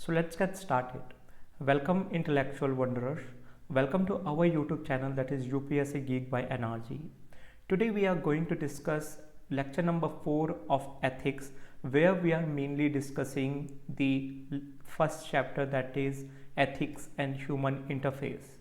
So let's get started. Welcome intellectual wanderers. Welcome to our YouTube channel, that is UPSC Geek by NRG. Today we are going to discuss lecture number 4 of ethics, where we are mainly discussing the first chapter, that is ethics and human interface.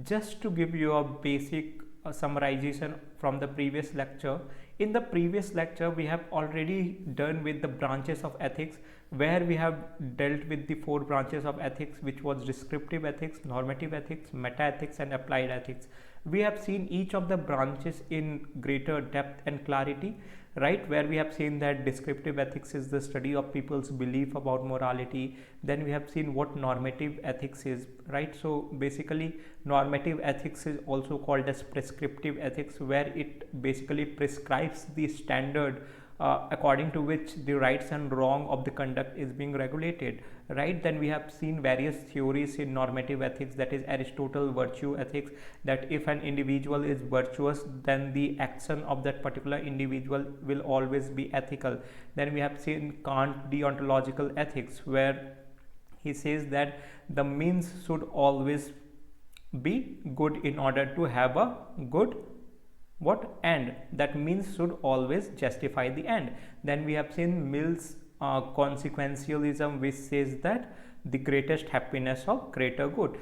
Just to give you a basic summarization from the previous lecture. In the previous lecture we have already done with the branches of ethics, where we have dealt with the 4 branches of ethics, which was descriptive ethics, normative ethics, meta ethics and applied ethics. We have seen each of the branches in greater depth and clarity, right? Where we have seen that descriptive ethics is the study of people's belief about morality. Then we have seen what normative ethics is, right? So basically normative ethics is also called as prescriptive ethics, where it basically prescribes the standard according to which the rights and wrong of the conduct is being regulated, right? Then we have seen various theories in normative ethics, that is Aristotle virtue ethics, that if an individual is virtuous, then the action of that particular individual will always be ethical. Then we have seen Kant deontological ethics, where he says that the means should always be good in order to have a good end. That means should always justify the end. Then we have seen Mill's consequentialism, which says that the greatest happiness of greater good.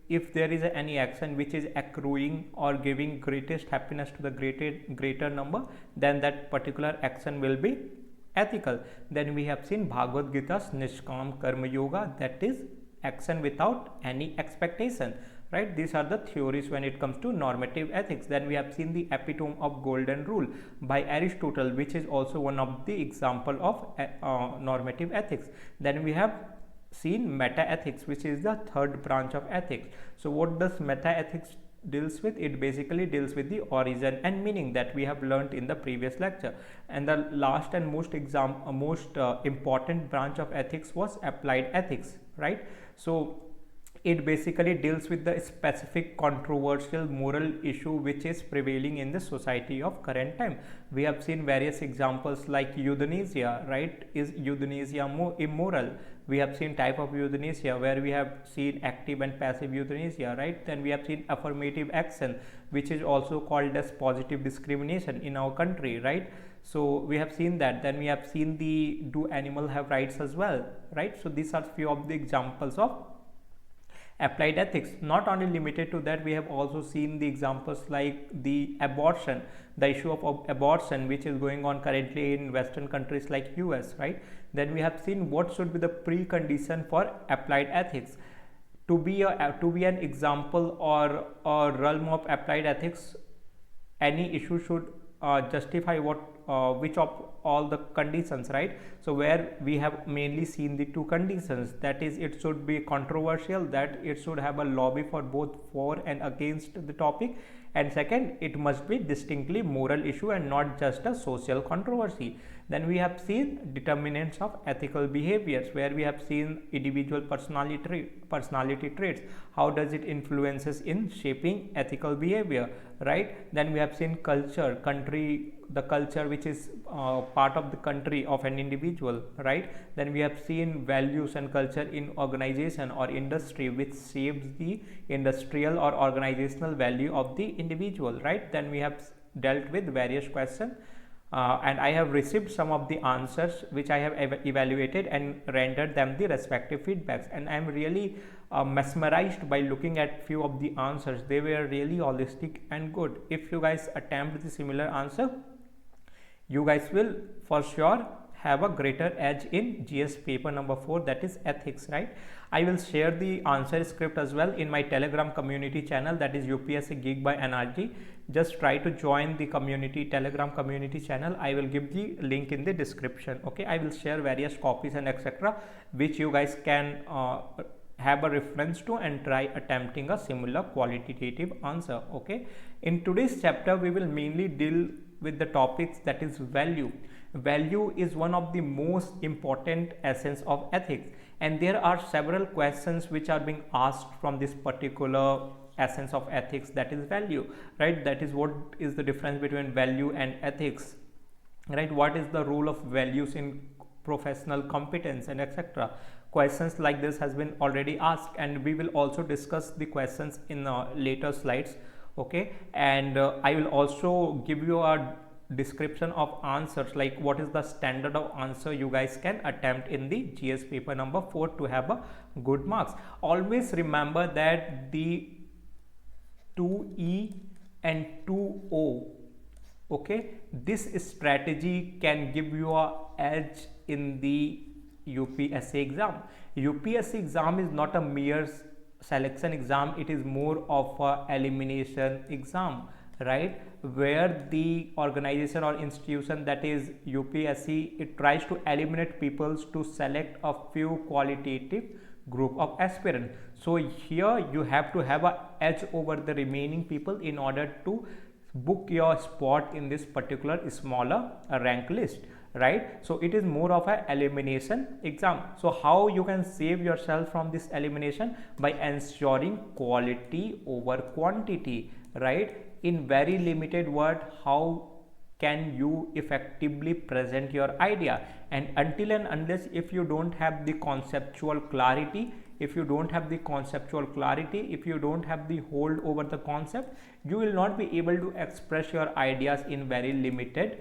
If there is any action which is accruing or giving greatest happiness to the greater number, then that particular action will be ethical. Then we have seen Bhagavad Gita's Nishkam Karma Yoga, that is action without any expectation, right? These are the theories when it comes to normative ethics. Then we have seen the epitome of golden rule by Aristotle, which is also one of the example of normative ethics. Then we have seen meta ethics, which is the third branch of ethics. So what does meta ethics deals with? It basically deals with the origin and meaning that we have learned in the previous lecture. And the last and most important branch of ethics was applied ethics, right? So it basically deals with the specific controversial moral issue which is prevailing in the society of current time. We have seen various examples like euthanasia, right? Is euthanasia immoral? We have seen type of euthanasia, where we have seen active and passive euthanasia, right? Then we have seen affirmative action, which is also called as positive discrimination in our country, right? So we have seen that. Then we have seen the do animal have rights as well, right? So these are few of the examples of applied ethics. Not only limited to that, we have also seen the examples like the abortion, the issue of abortion, which is going on currently in Western countries like US, right? Then we have seen what should be the precondition for applied ethics. To be an example or realm of applied ethics, any issue should justify which of all the conditions, right? So where we have mainly seen the 2 conditions, that is it should be controversial, that it should have a lobby for both for and against the topic, and second, it must be distinctly moral issue and not just a social controversy. Then we have seen determinants of ethical behaviors, where we have seen individual personality traits, how does it influences in shaping ethical behavior, right? Then we have seen culture, the culture which is part of the country of an individual, right? Then we have seen values and culture in organization or industry, which shapes the industrial or organizational value of the individual, right? Then we have dealt with various questions, and I have received some of the answers which I have evaluated and rendered them the respective feedbacks, and I am really mesmerized by looking at few of the answers. They were really holistic and good. If you guys attempt the similar answer, you guys will for sure have a greater edge in GS paper number 4, that is ethics, right? I will share the answer script as well in my Telegram community channel, that is UPSC Geek by NRG. Just try to join the Telegram community channel. I will give the link in the description. Okay, I will share various copies and etc., which you guys can have a reference to and try attempting a similar qualitative answer. Okay, in today's chapter we will mainly deal with the topics, that is value. Value is one of the most important essence of ethics, and there are several questions which are being asked from this particular essence of ethics, that is value, right? That is what is the difference between value and ethics, right? What is the role of values in professional competence and etc. questions like this has been already asked, and we will also discuss the questions in later slides. Okay, and I will also give you a description of answers, like what is the standard of answer you guys can attempt in the GS paper number 4 to have a good marks. Always remember that the 2E and 2O, okay, this strategy can give you a edge in the UPSC exam. UPSC exam is not a mere selection exam, it is more of a elimination exam, right, where the organization or institution, that is UPSC, it tries to eliminate people to select a few qualitative group of aspirants. So here you have to have a edge over the remaining people in order to book your spot in this particular smaller rank list, right? So it is more of a elimination exam. So how you can save yourself from this elimination? By ensuring quality over quantity, right? In very limited word, how can you effectively present your idea? And until and unless if you don't have the conceptual clarity, if you don't have the hold over the concept, you will not be able to express your ideas in very limited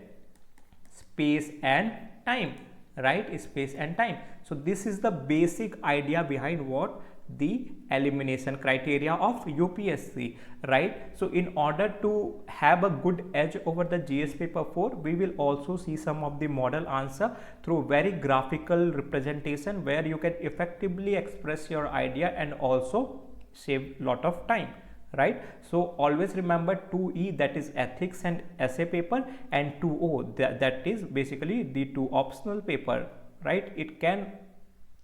space and time, right? Space and time. So this is the basic idea behind what? The elimination criteria of UPSC, right? So in order to have a good edge over the GS paper 4, we will also see some of the model answer through very graphical representation, where you can effectively express your idea and also save lot of time, right? So always remember 2E, that is ethics and essay paper, and 2O, that is basically the 2 optional paper, right? It can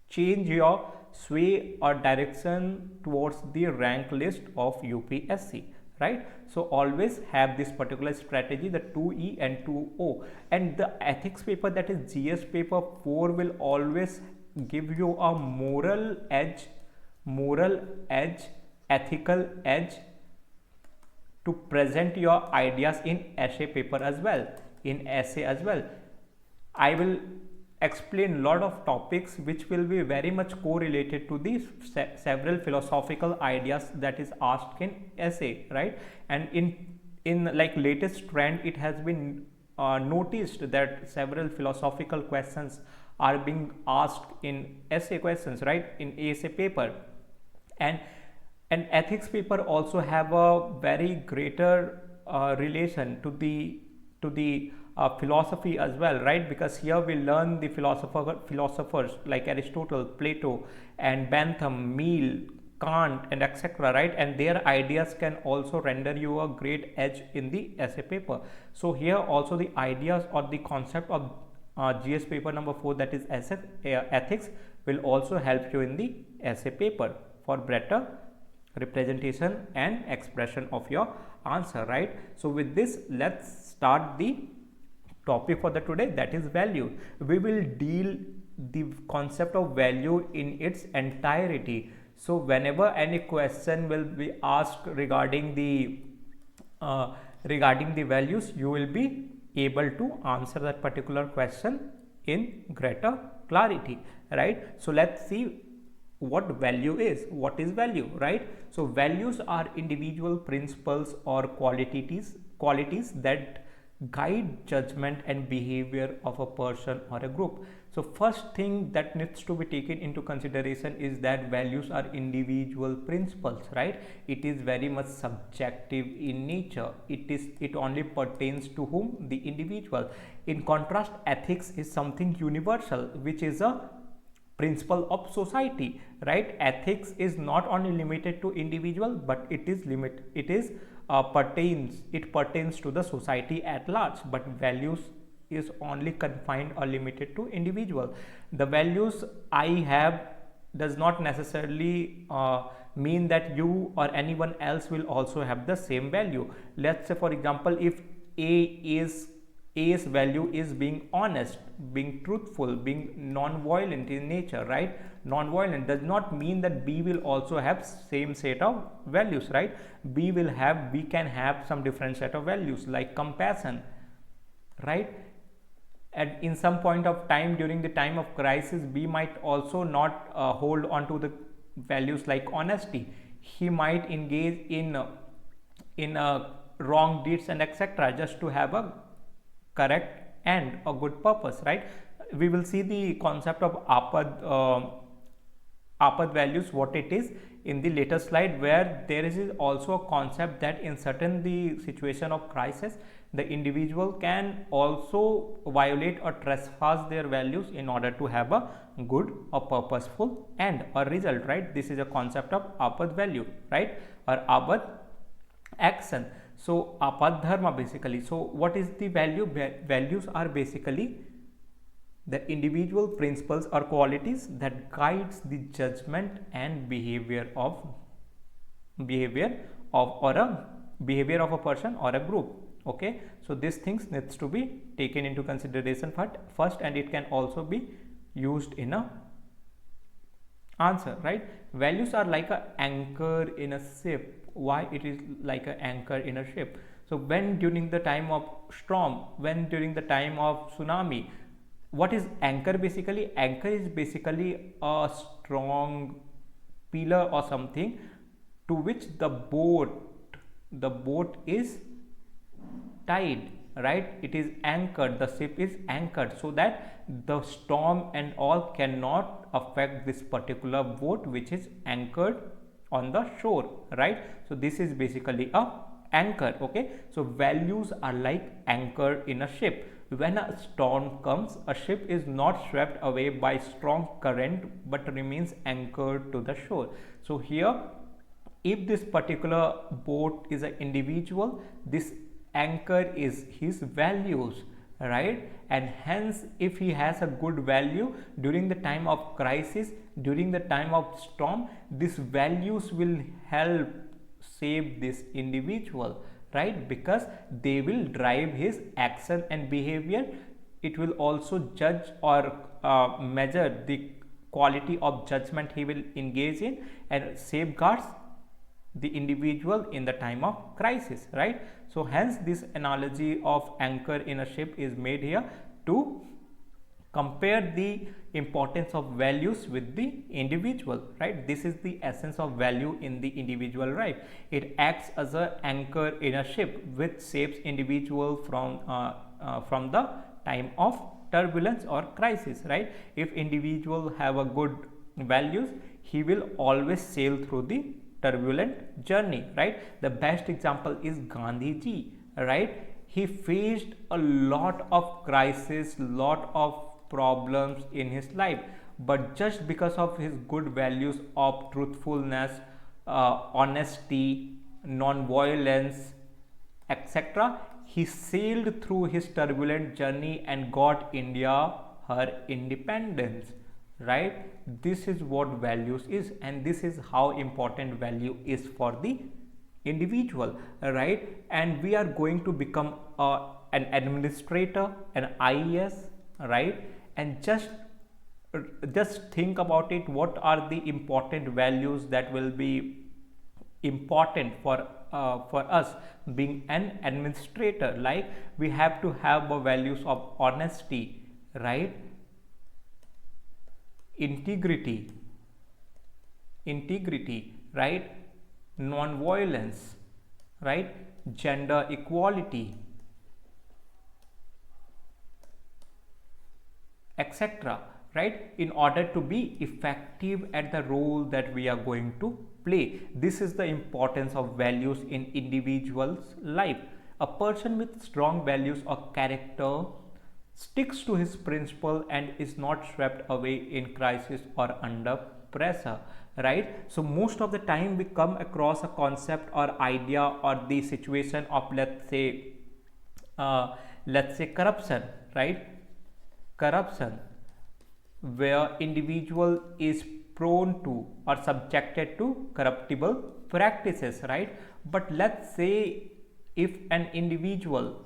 change your sway or direction towards the rank list of UPSC, right? So always have this particular strategy, the 2E and 2O. And the ethics paper, that is GS paper 4, will always give you a moral edge, ethical edge to present your ideas in essay paper as well, I will explain lot of topics which will be very much correlated to these several philosophical ideas that is asked in essay, right? And in like latest trend, it has been noticed that several philosophical questions are being asked in essay questions, right, in essay paper. And ethics paper also have a very greater relation to the philosophy as well, right? Because here we learn the philosophers like Aristotle, Plato, and Bentham, Mill, Kant, and etc., right? And their ideas can also render you a great edge in the essay paper. So here also the ideas or the concept of GS paper number 4, that is ethics, will also help you in the essay paper for better representation and expression of your answer, right? So with this, let's start the topic for the today, that is value. We will deal the concept of value in its entirety. So whenever any question will be asked regarding the values, you will be able to answer that particular question in greater clarity, right? So let's see what value is. What is value, right? So values are individual principles or qualities that guide judgment and behavior of a person or a group. So first thing that needs to be taken into consideration is that values are individual principles, right? It is very much subjective in nature. It only pertains to whom? The individual. In contrast, ethics is something universal, which is a principle of society, right? Ethics is not only limited to individual, but it pertains to the society at large. But values is only confined or limited to individual. The values I have does not necessarily mean that you or anyone else will also have the same value. Let's say, for example, if A's value is being honest, being truthful, being non-violent in nature, right? Non-violent does not mean that B will also have same set of values, right? B can have some different set of values like compassion, right? at in some point of time during the time of crisis, we might also not hold on to the values like honesty. He might engage in wrong deeds and etc., just to have a correct and a good purpose, right? We will see the concept of apad values, what it is, in the later slide, where there is also a concept that in certain the situation of crisis, the individual can also violate or trespass their values in order to have a good or purposeful end or result, right? This is a concept of apad value, right, or apad action. So apad dharma basically. So what is the value? Values are basically the individual principles or qualities that guides the judgment and behavior of a person or a group. Okay, so these things needs to be taken into consideration first, and it can also be used in a answer, right? Values are like an anchor in a ship. Why it is like an anchor in a ship? So when during the time of storm, when during the time of tsunami, what is anchor basically? Anchor is basically a strong pillar or something to which the boat is tied, right? It is anchored, the ship is anchored, so that the storm and all cannot affect this particular boat which is anchored on the shore, right? So this is basically a anchor. Okay, so values are like anchor in a ship. When a storm comes, a ship is not swept away by strong current but remains anchored to the shore. So here, if this particular boat is an individual, this anchor is his values, right? And hence, if he has a good value during the time of crisis, during the time of storm, these values will help save this individual, right? Because they will drive his action and behavior. It will also judge or measure the quality of judgment he will engage in, and safeguards the individual in the time of crisis, right? So hence this analogy of anchor in a ship is made here to compare the importance of values with the individual, right? This is the essence of value in the individual, right? It acts as an anchor in a ship which saves individual from the time of turbulence or crisis, right? If individual have a good values, he will always sail through the turbulent journey, right? The best example is Gandhi ji, right? He faced a lot of crisis, lot of problems in his life, but just because of his good values of truthfulness, honesty, non-violence, etc., he sailed through his turbulent journey and got India her independence, right? This is what values is, and this is how important value is for the individual, right? And we are going to become an administrator, an IAS, right? And just think about it, what are the important values that will be important for us being an administrator? Like, we have to have the values of honesty, right? Integrity, right? Non-violence, right? Gender equality, etc., right? In order to be effective at the role that we are going to play. This is the importance of values in individual's life. A person with strong values or character sticks to his principle and is not swept away in crisis or under pressure, right? So most of the time we come across a concept or idea or the situation of let's say corruption, right? Corruption, where individual is prone to or subjected to corruptible practices, right? But let's say if an individual,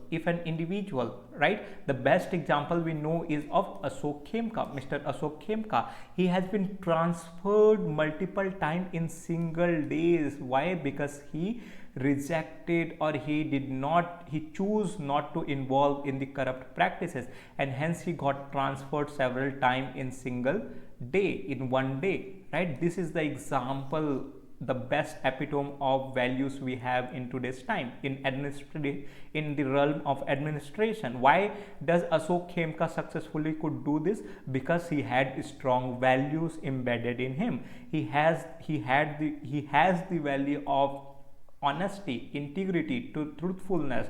right, the best example we know is of Ashok Khemka. Mr. Ashok Khemka, he has been transferred multiple times in single days. Why? Because he rejected, or he chose not to involve in the corrupt practices, and hence he got transferred several times in single day, in one day, right? This is the example, the best epitome of values we have in today's time in the realm of administration. Why does Ashok Khemka successfully could do this? Because he had strong values embedded in him. He has the value of honesty, integrity, to truthfulness,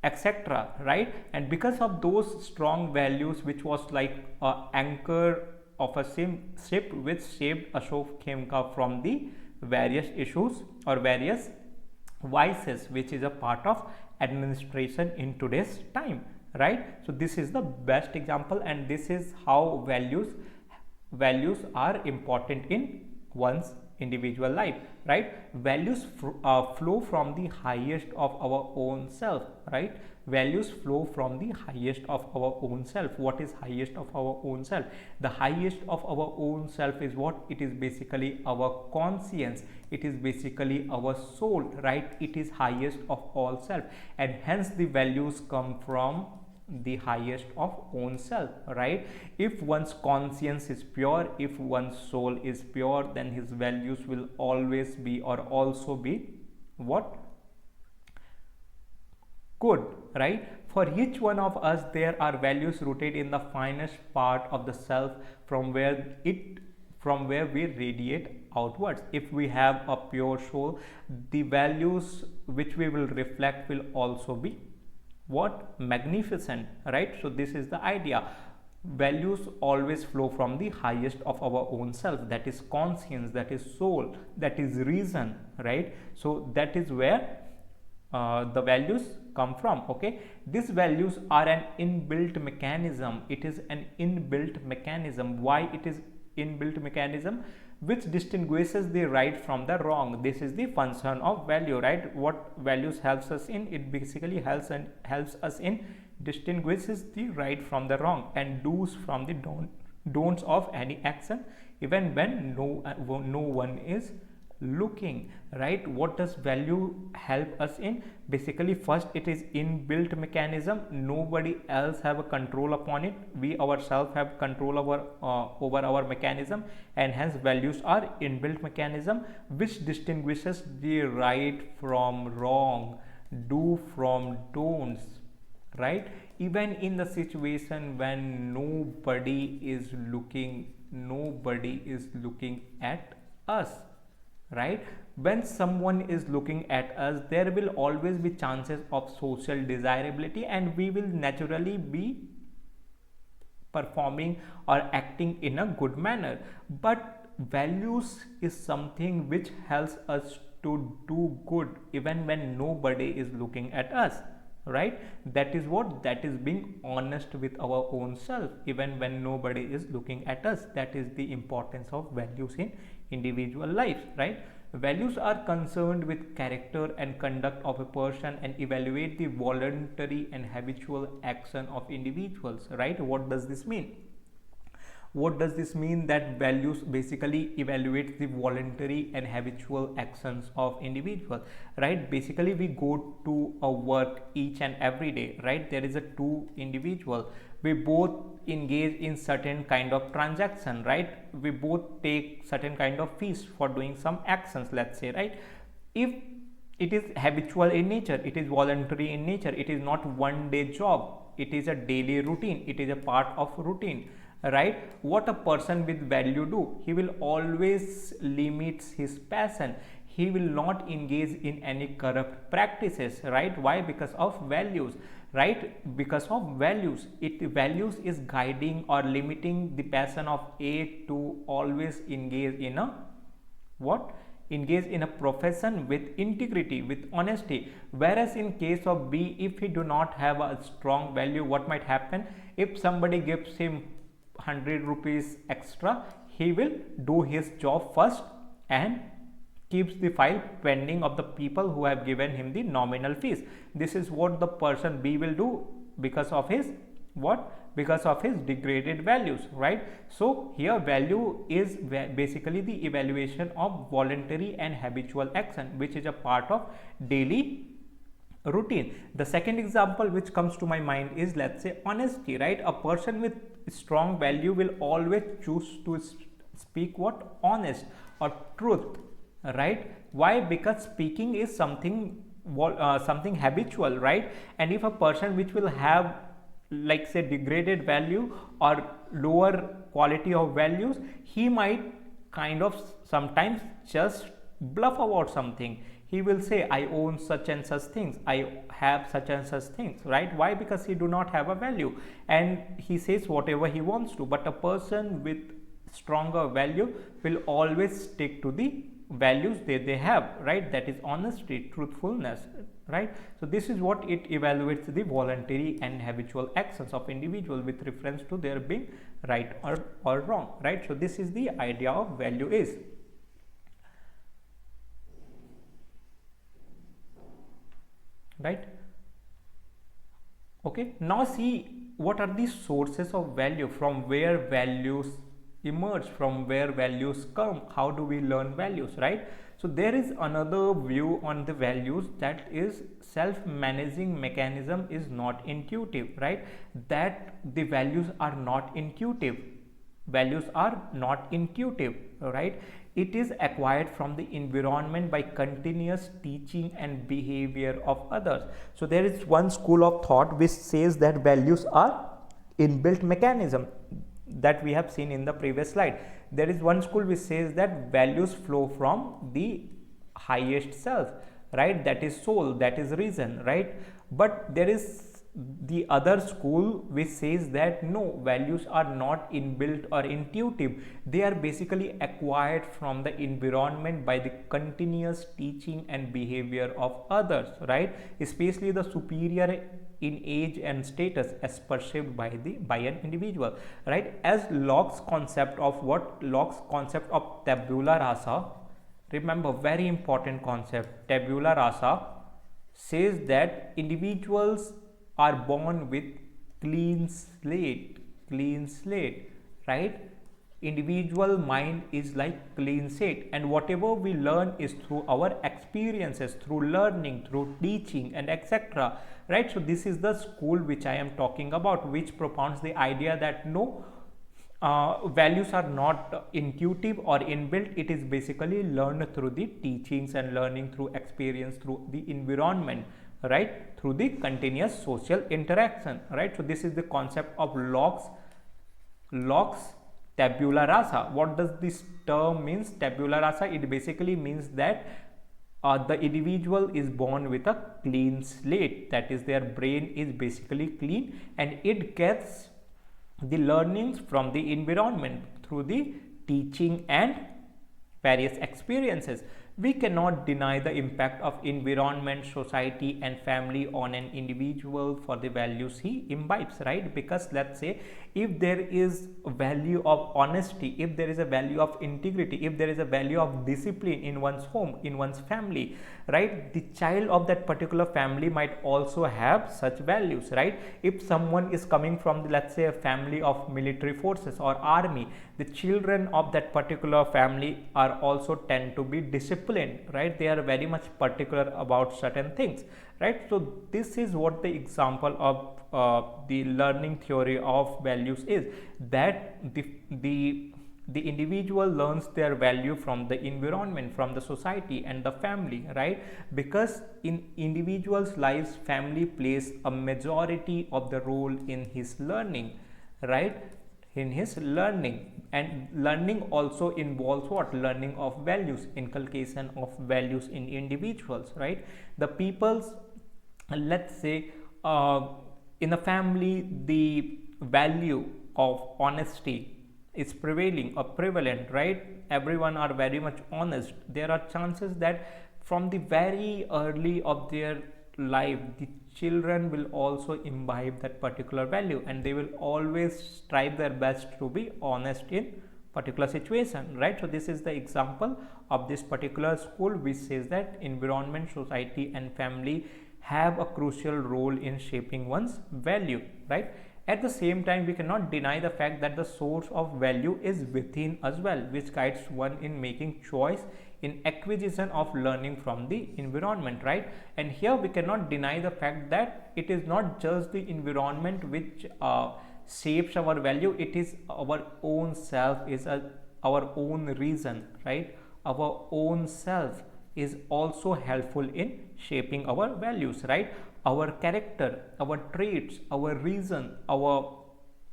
etc., right? And because of those strong values, which was like a anchor of a ship which saved Ashok Khemka from the various issues or various vices which is a part of administration in today's time, right? So this is the best example, and this is how values are important in one's individual life, right? Values flow from the highest of our own self, right? Values flow from the highest of our own self. What is highest of our own self? The highest of our own self is what? It is basically our conscience, it is basically our soul, right? It is highest of all self, and hence the values come from the highest of own self, right? If one's conscience is pure, if one's soul is pure, then his values will always be or also be what? Good, right? For each one of us there are values rooted in the finest part of the self, from where we radiate outwards. If we have a pure soul, the values which we will reflect will also be what? Magnificent, right? So this is the idea. Values always flow from the highest of our own self, that is conscience, that is soul, that is reason, right? So that is where the values come from. Okay, these values are an inbuilt mechanism. It is an inbuilt mechanism. Why it is inbuilt mechanism? Which distinguishes the right from the wrong. This is the function of value, right? What values helps us in? It basically helps us in distinguishes the right from the wrong, and do's from the don'ts of any action, even when no one is looking, right? What does value help us in? Basically, first, it is inbuilt mechanism. Nobody else have a control upon it. We ourselves have control over our mechanism, and hence values are inbuilt mechanism which distinguishes the right from wrong, do from don'ts, right? Even in the situation when nobody is looking at us, right? When someone is looking at us, there will always be chances of social desirability, and we will naturally be performing or acting in a good manner. But values is something which helps us to do good even when nobody is looking at us, right? That is what? That is being honest with our own self even when nobody is looking at us. That is the importance of values in individual life, right? Values are concerned with character and conduct of a person and evaluate the voluntary and habitual action of individuals, right? What does this mean? What does this mean? That values basically evaluate the voluntary and habitual actions of individual, right? Basically, we go to a work each and every day, right? There is a two individual. We both engage in certain kind of transaction, right? We both take certain kind of fees for doing some actions, let's say, right? If it is habitual in nature, it is voluntary in nature, it is not one day job, it is a daily routine, it is a part of routine, right? What a person with value do? He will always limits his passion. He will not engage in any corrupt practices, right? Why? Because of values, right? Because of values. Values is guiding or limiting the passion of A to always engage in a what? Engage in a profession with integrity, with honesty. Whereas in case of B, if he do not have a strong value, what might happen? If somebody gives him 100 rupees extra, he will do his job first and keeps the file pending of the people who have given him the nominal fees. This is what the person B will do because of his what? Because of his degraded values, right? So here value is basically the evaluation of voluntary and habitual action, which is a part of daily routine. The second example which comes to my mind is, let's say, honesty, right? A person with strong value will always choose to speak what? Honest or truth, right? Why? Because speaking is something something habitual, right? And if a person which will have, like, say, degraded value or lower quality of values, he might kind of sometimes just bluff about something. He will say, I own such and such things, I have such and such things, right? Why? Because he do not have a value, and he says whatever he wants to. But a person with stronger value will always stick to the values they have, right? That is honesty, truthfulness, right? So this is what it evaluates the voluntary and habitual actions of individual with reference to their being right or wrong, right? So this is the idea of value is. Right? Okay, now see what are the sources of value, from where values emerge, from where values come, how do we learn values, right? So there is another view on the values, that is self-managing mechanism is not intuitive, right? That the values are not intuitive. Values are not intuitive, right? It is acquired from the environment by continuous teaching and behavior of others. So there is one school of thought which says that values are inbuilt mechanism, that we have seen in the previous slide. There is one school which says that values flow from the highest self, right? That is soul, that is reason, right? But there is the other school which says that no, values are not inbuilt or intuitive, they are basically acquired from the environment by the continuous teaching and behavior of others, right? Especially the superior in age and status as perceived by an individual, right? As Locke's concept of tabula rasa, remember, very important concept, tabula rasa says that individuals are born with clean slate, right? Individual mind is like clean slate, and whatever we learn is through our experiences, through learning, through teaching, and etc., right? So this is the school which I am talking about, which propounds the idea that no, values are not intuitive or inbuilt, it is basically learned through the teachings and learning through experience, through the environment, right? Through the continuous social interaction, right? So this is the concept of Locke's tabula rasa. What does this term means, tabula rasa? It basically means that the individual is born with a clean slate, that is, their brain is basically clean, and it gets the learnings from the environment through the teaching and various experiences. We cannot deny the impact of environment, society, and family on an individual for the values he imbibes, right? Because let's say if there is a value of honesty, if there is a value of integrity, if there is a value of discipline in one's home, in one's family, right, the child of that particular family might also have such values, right? If someone is coming from, let's say, a family of military forces or army, the children of that particular family are also tend to be disciplined, right? They are very much particular about certain things, right? So this is what the example of the learning theory of values is, that the individual learns their value from the environment, from the society and the family, right? Because in individuals' lives, family plays a majority of the role in his learning, right? In his learning. And learning also involves what? Learning of values, inculcation of values in individuals, right? The people's, let's say, in a family, the value of honesty is prevailing or prevalent, right? Everyone are very much honest. There are chances that from the very early of their life, the children will also imbibe that particular value, and they will always strive their best to be honest in particular situation, right? So this is the example of this particular school, which says that environment, society and family have a crucial role in shaping one's value, right? At the same time, we cannot deny the fact that the source of value is within as well, which guides one in making choice in acquisition of learning from the environment, right? And here we cannot deny the fact that it is not just the environment which shapes our value, it is our own self, is our own reason, right? Our own self is also helpful in shaping our values, right? Our character, our traits, our reason, our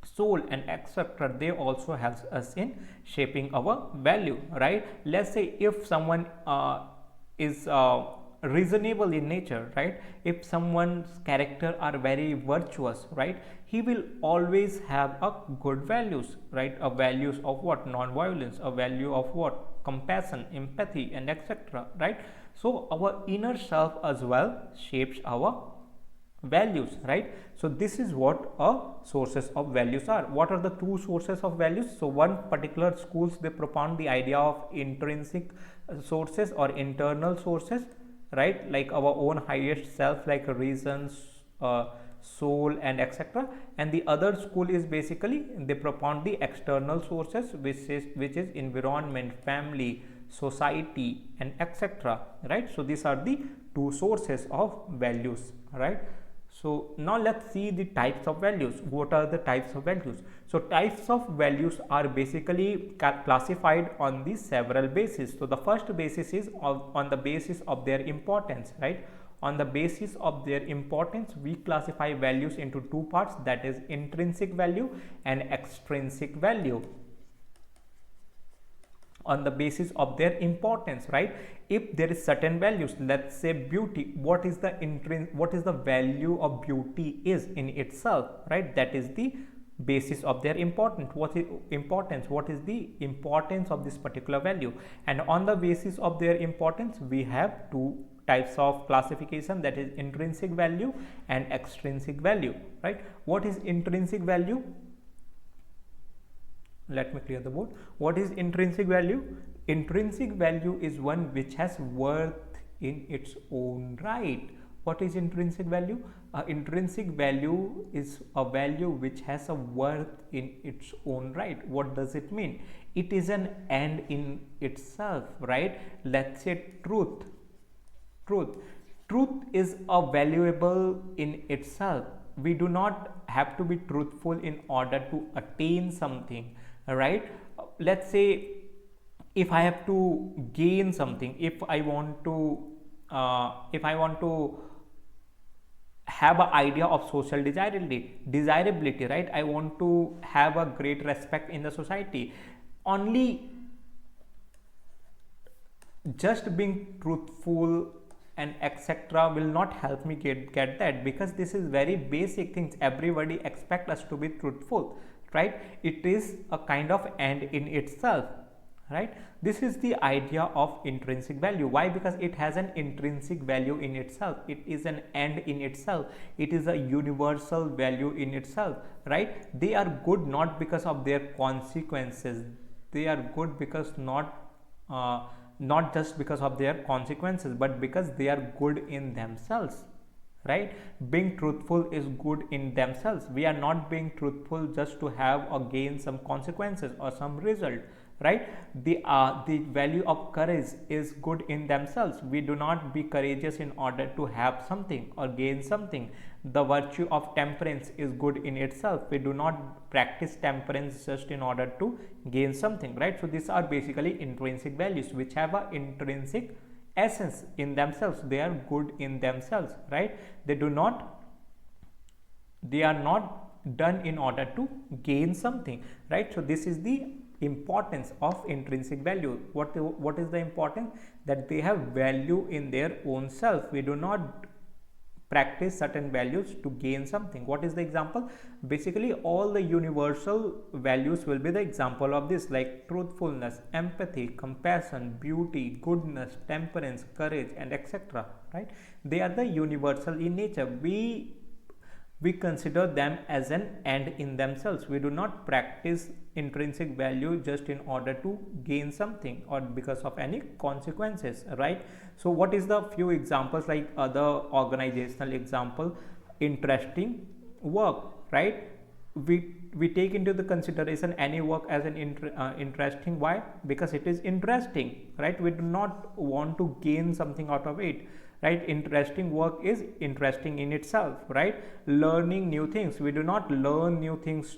soul and etc., they also helps us in shaping our value, right? Let's say if someone is reasonable in nature, right? If someone's character are very virtuous, right, he will always have a good values, right? A values of what? Non-violence, a value of what? Compassion, empathy and etc., right? So our inner self as well shapes our values, right? So this is what sources of values are. What are the two sources of values? So one particular schools, they propound the idea of intrinsic sources or internal sources, right? Like our own highest self, like reasons, soul and etc. And the other school is basically they propound the external sources, which is environment, family, society and etc., right? So these are the two sources of values, right? So now let's see the types of values. What are the types of values? So types of values are basically classified on the several bases. So the first basis is on the basis of their importance, right? On the basis of their importance, we classify values into two parts, that is intrinsic value and extrinsic value. On the basis of their importance, right? If there is certain values, let's say beauty, what is the value of beauty is in itself, right? That is the basis of their importance. What is importance? What is the importance of this particular value? And on the basis of their importance, we have two types of classification, that is intrinsic value and extrinsic value, right? What is intrinsic value? Let me clear the board. What is intrinsic value? Intrinsic value is one which has worth in its own right. What is intrinsic value? Intrinsic value is a value which has a worth in its own right. What does it mean? It is an end in itself, right? Let's say truth. Truth is a valuable in itself. We do not have to be truthful in order to attain something, right? Let's say if I have to gain something, if I want to have an idea of social desirability, right? I want to have a great respect in the society. Only just being truthful and etc. will not help me get that, because this is very basic things. Everybody expect us to be truthful, right? It is a kind of end in itself, right? This is the idea of intrinsic value. Why? Because it has an intrinsic value in itself. It is an end in itself. It is a universal value in itself, right? They are good not because of their consequences. They are good because not just because of their consequences, but because they are good in themselves, right? Being truthful is good in themselves. We are not being truthful just to have or gain some consequences or some result, right? The value of courage is good in themselves. We do not be courageous in order to have something or gain something. The virtue of temperance is good in itself. We do not practice temperance just in order to gain something, right? So these are basically intrinsic values which have an intrinsic essence in themselves. They are good in themselves, right? They are not done in order to gain something, right? So this is the importance of intrinsic value. What is the importance? That they have value in their own self. We do not practice certain values to gain something. What is the example? Basically all the universal values will be the example of this, like truthfulness, empathy, compassion, beauty, goodness, temperance, courage and etc., right? They are the universal in nature. we consider them as an end in themselves. We do not practice intrinsic value just in order to gain something or because of any consequences, right? So what is the few examples, like other organizational example? Interesting work, right? We take into the consideration any work as an interesting. Why? Because it is interesting, right? We do not want to gain something out of it, right? Interesting work is interesting in itself, right? Learning new things, we do not learn new things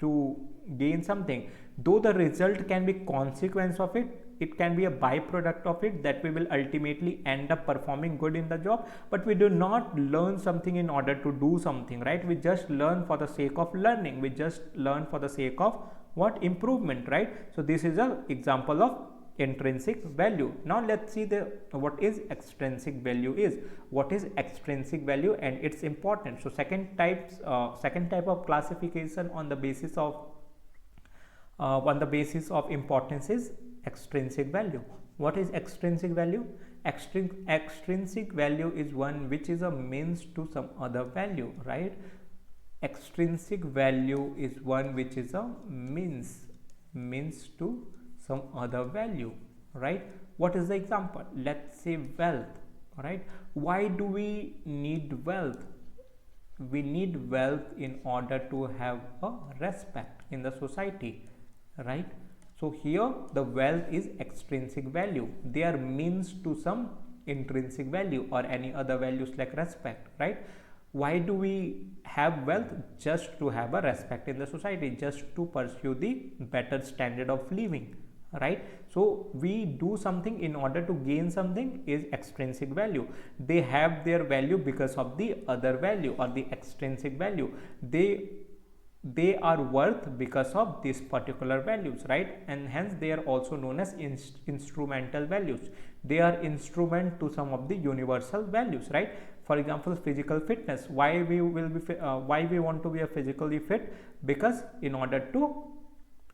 to gain something, though the result can be consequence of it, it can be a byproduct of it, that we will ultimately end up performing good in the job, but we do not learn something in order to do something, right? We just learn for the sake of learning, we just learn for the sake of what? Improvement, right? So this is an example of intrinsic value. Now let's see the what is extrinsic value is. What is extrinsic value and its importance? So second type of classification on the basis of importance is extrinsic value. What is extrinsic value? Extrinsic value is one which is a means to some other value, right? Extrinsic value is one which is a means to some other value, right? What is the example? Let's say wealth, right? Why do we need wealth? We need wealth in order to have a respect in the society, right? So here the wealth is extrinsic value. They are means to some intrinsic value or any other values like respect, right? Why do we have wealth? Just to have a respect in the society, just to pursue the better standard of living, right? So we do something in order to gain something is extrinsic value. They have their value because of the other value or the extrinsic value. They are worth because of these particular values, right? And hence they are also known as instrumental values. They are instrument to some of the universal values, right? For example, physical fitness. Why we want to be a physically fit? Because in order to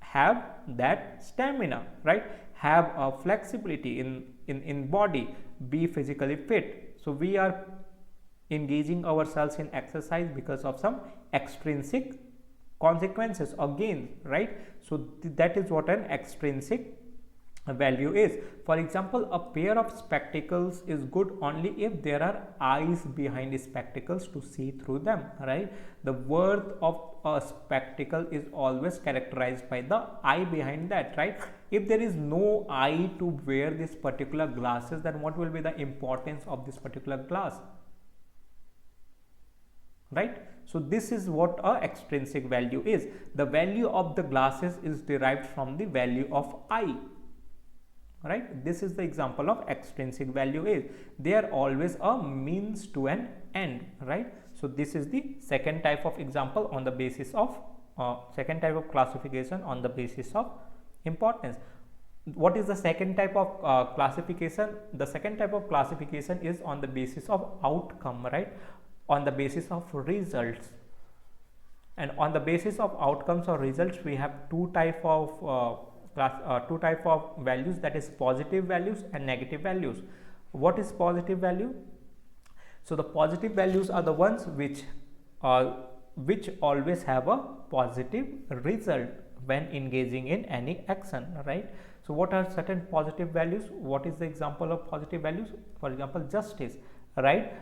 have that stamina, right? Have a flexibility in body, be physically fit. So we are engaging ourselves in exercise because of some extrinsic consequences or gains, right? So that is what an extrinsic value is. For example, a pair of spectacles is good only if there are eyes behind spectacles to see through them, right? The worth of a spectacle is always characterized by the eye behind that, right? If there is no eye to wear this particular glasses, then what will be the importance of this particular glass, right? So this is what a extrinsic value is. The value of the glasses is derived from the value of eye, right? This is the example of extrinsic value is. They are always a means to an end, right? So this is the second type of example on the basis of second type of classification on the basis of importance. What is the second type of classification? The second type of classification is on the basis of outcome, right? On the basis of results. And on the basis of outcomes or results, we have two type of values, that is positive values and negative values. What is positive value? So the positive values are the ones which always have a positive result when engaging in any action, right? So what are certain positive values? What is the example of positive values? For example, justice, right?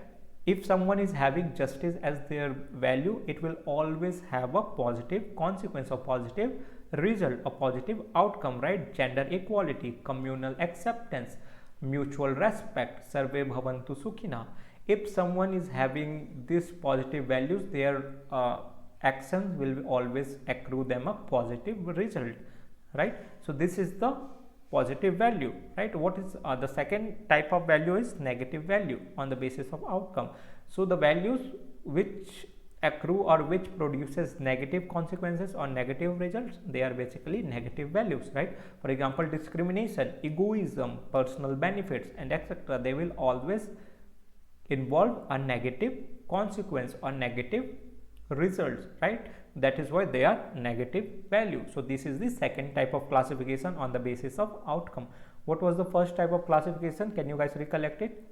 If someone is having justice as their value, it will always have a positive consequence or positive result, a positive outcome, right? Gender equality, communal acceptance, mutual respect, sarve bhavantu sukhina. If someone is having these positive values, their actions will always accrue them a positive result, right? So this is the positive value, right? What is the second type of value is negative value on the basis of outcome. So the values which accrue or which produces negative consequences or negative results, they are basically negative values, right? For example, discrimination, egoism, personal benefits, and etc. They will always involve a negative consequence or negative results, right? That is why they are negative value. So this is the second type of classification on the basis of outcome. What was the first type of classification? Can you guys recollect it?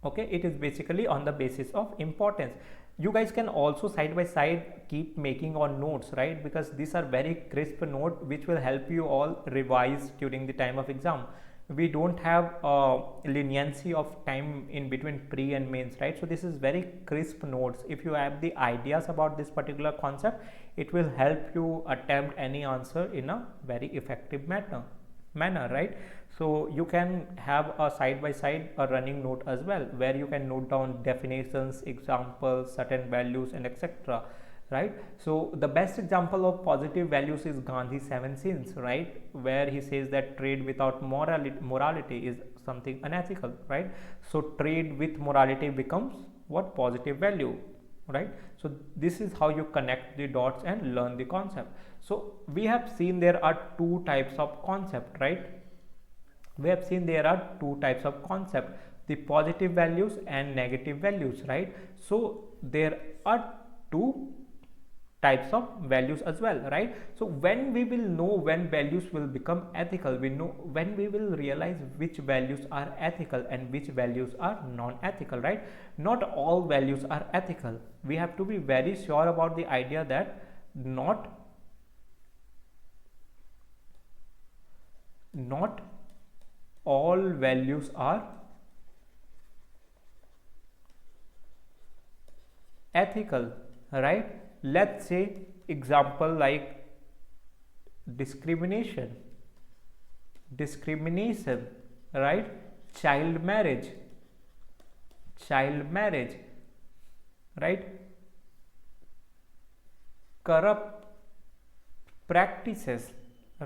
Okay, it is basically on the basis of importance. You guys can also side by side keep making on notes, right, because these are very crisp note which will help you all revise during the time of exam. We don't have leniency of time in between pre and mains, right? So this is very crisp notes. If you have the ideas about this particular concept, it will help you attempt any answer in a very effective manner, right? So you can have a side by side a running note as well, where you can note down definitions, examples, certain values, and etc., right? So the best example of positive values is Gandhi's 7 sins, right, where he says that trade without morality is something unethical, right? So trade with morality becomes what? Positive value, right? So this is how you connect the dots and learn the concept. So we have seen there are two types of concept, right? We have seen there are two types of concept, the positive values and negative values, right? So there are two types of values as well, right? So when we will know when values will become ethical, we know when we will realize which values are ethical and which values are non-ethical, right? Not all values are ethical. We have to be very sure about the idea that not all values are ethical, right? Let's say example like discrimination, right? Child marriage, right? Corrupt practices,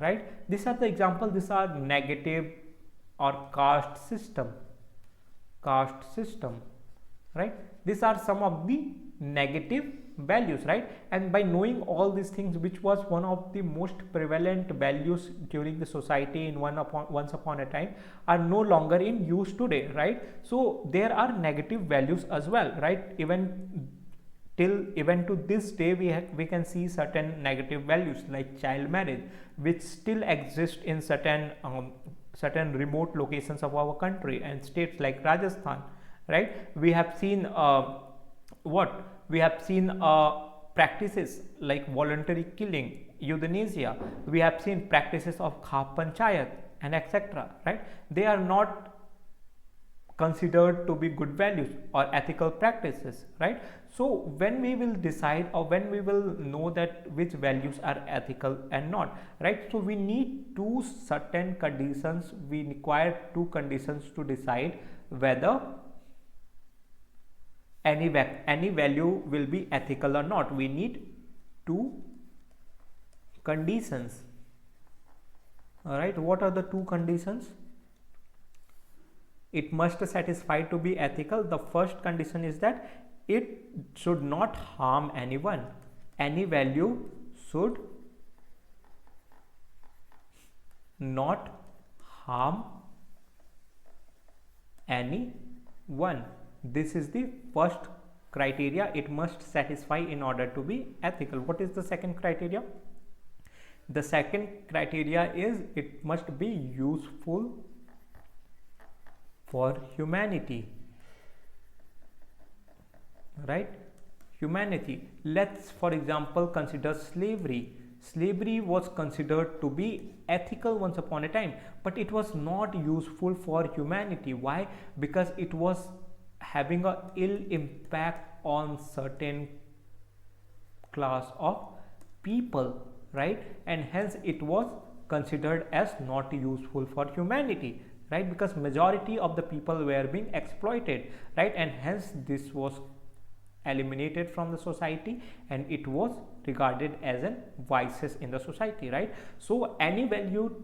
right? These are the examples. These are negative, or caste system, right? These are some of the negative values, right? And by knowing all these things, which was one of the most prevalent values during the society in once upon a time, are no longer in use today, right? So there are negative values as well, right? Even to this day we can see certain negative values like child marriage, which still exist in certain remote locations of our country and states like Rajasthan, right? We have seen practices like voluntary killing, euthanasia. We have seen practices of khap panchayat and etc., right? They are not considered to be good values or ethical practices, right? So when we will decide, or when we will know that which values are ethical and not, right? So we need two certain conditions. We require two conditions to decide whether any value will be ethical or not. We need two conditions. All right, what are the two conditions? It must satisfy to be ethical. The first condition is that it should not harm anyone. Any value should not harm anyone. This is the first criteria it must satisfy in order to be ethical. What is the second criteria? The second criteria is it must be useful for humanity, right? Humanity. Let's for example consider slavery. Slavery was considered to be ethical once upon a time, but it was not useful for humanity. Why? Because it was having a ill impact on certain class of people, right? And hence it was considered as not useful for humanity, right? Because majority of the people were being exploited, right? And hence this was eliminated from the society, and it was regarded as an vices in the society, right? So any value